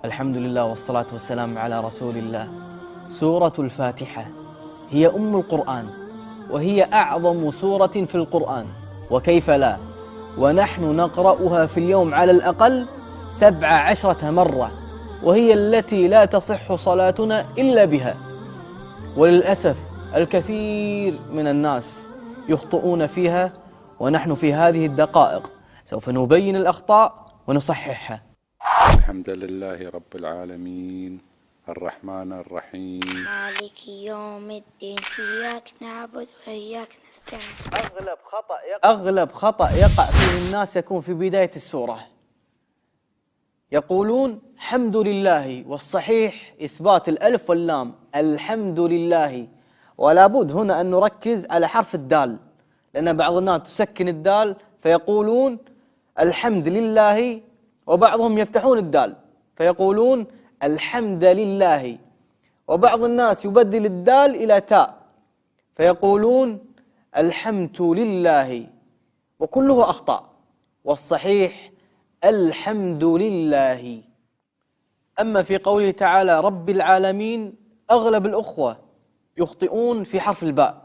الحمد لله والصلاة والسلام على رسول الله. سورة الفاتحة هي أم القرآن، وهي أعظم سورة في القرآن، وكيف لا، ونحن نقرأها في اليوم على الأقل 17 مرة، وهي التي لا تصح صلاتنا إلا بها. وللأسف الكثير من الناس يخطئون فيها، ونحن في هذه الدقائق سوف نبين الأخطاء ونصححها. الحمد لله رب العالمين الرحمن الرحيم مالك يوم الدين إياك نعبد وإياك نستعين. أغلب خطأ يقع فيه الناس يكون في بداية السورة. يقولون حمد لله، والصحيح إثبات الألف واللام، الحمد لله. ولا بد هنا أن نركز على حرف الدال، لأن بعض الناس تسكن الدال فيقولون الحمد لله، وبعضهم يفتحون الدال فيقولون الحمد لله، وبعض الناس يبدل الدال إلى تاء فيقولون الحمد لله، وكله أخطاء، والصحيح الحمد لله. أما في قوله تعالى رب العالمين، أغلب الأخوة يخطئون في حرف الباء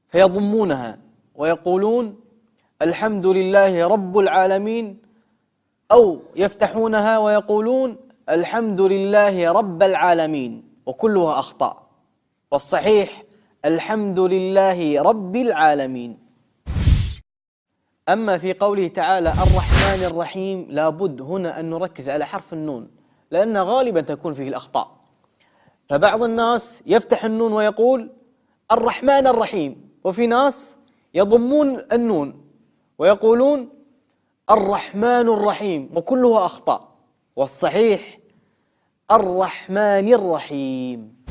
فيضمونها ويقولون الحمد لله رب العالمين، أو يفتحونها ويقولون الحمد لله رب العالمين، وكلها أخطاء، والصحيح الحمد لله رب العالمين. أما في قوله تعالى الرحمن الرحيم، لابد هنا أن نركز على حرف النون، لأن غالبا تكون فيه الأخطاء. فبعض الناس يفتح النون ويقول الرحمن الرحيم، وفي ناس يضمون النون ويقولون الرحمن الرحيم، وكلها أخطاء، والصحيح الرحمن الرحيم.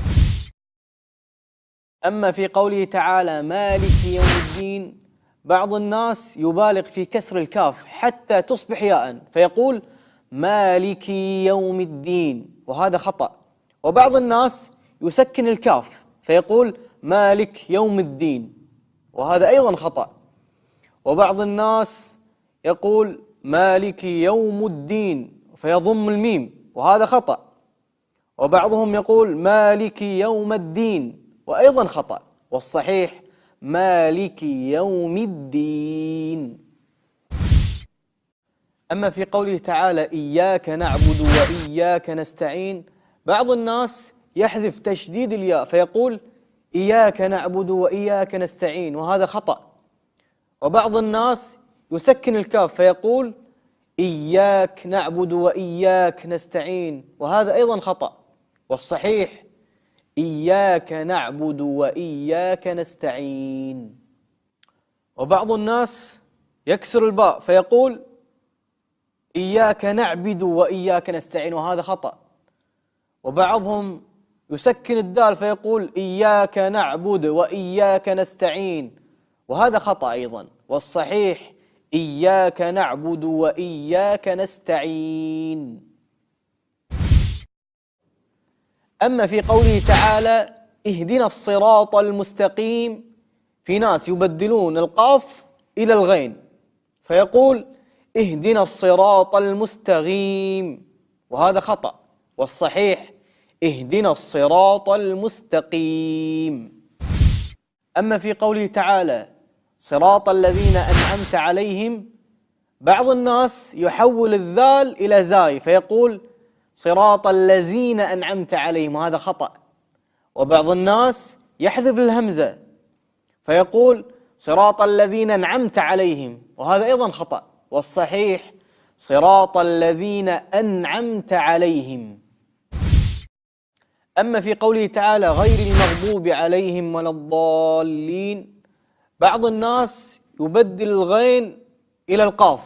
أما في قوله تعالى مالك يوم الدين، بعض الناس يبالغ في كسر الكاف حتى تصبح ياء فيقول مالك يوم الدين، وهذا خطأ. وبعض الناس يسكن الكاف فيقول مالك يوم الدين، وهذا أيضا خطأ. وبعض الناس يقول مالك يوم الدين فيضم الميم، وهذا خطأ. وبعضهم يقول مالك يوم الدين، وأيضا خطأ، والصحيح مالك يوم الدين. أما في قوله تعالى إياك نعبد وإياك نستعين، بعض الناس يحذف تشديد الياء فيقول إياك نعبد وإياك نستعين، وهذا خطأ. وبعض الناس يسكن الكاف فيقول إياك نعبد وإياك نستعين، وهذا أيضا خطأ، والصحيح إياك نعبد وإياك نستعين. وبعض الناس يكسر الباء فيقول إياك نعبد وإياك نستعين، وهذا خطأ. وبعضهم يسكن الدال فيقول إياك نعبد وإياك نستعين، وهذا خطأ أيضا، والصحيح إياك نعبد وإياك نستعين. أما في قوله تعالى اهدنا الصراط المستقيم، في ناس يبدلون القاف إلى الغين فيقول اهدنا الصراط المستقيم، وهذا خطأ، والصحيح اهدنا الصراط المستقيم. أما في قوله تعالى صراط الذين أنعمت عليهم، بعض الناس يحول الذال إلى زاي فيقول صراط الذين أنعمت عليهم، وهذا خطأ. وبعض الناس يحذف الهمزة فيقول صراط الذين أنعمت عليهم، وهذا أيضا خطأ، والصحيح صراط الذين أنعمت عليهم. أما في قوله تعالى غير المغضوب عليهم ولا الضالين، بعض الناس يبدل الغين إلى القاف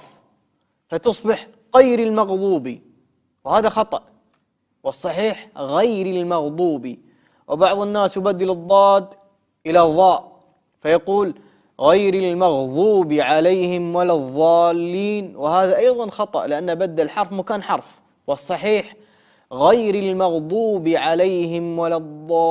فتصبح غير المغضوب، وهذا خطأ، والصحيح غير المغضوب. وبعض الناس يبدل الضاد إلى الضاء فيقول غير المغضوب عليهم ولا الضالين، وهذا أيضا خطأ، لأن بدل حرف مكان حرف، والصحيح غير المغضوب عليهم ولا الضالين.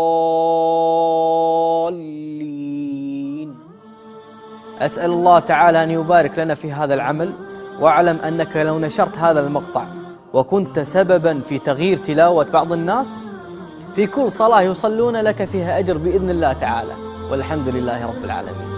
أسأل الله تعالى أن يبارك لنا في هذا العمل واعلم أنك لو نشرت هذا المقطع وكنت سببا في تغيير تلاوة بعض الناس، في كل صلاة يصلون لك فيها أجر بإذن الله تعالى، والحمد لله رب العالمين.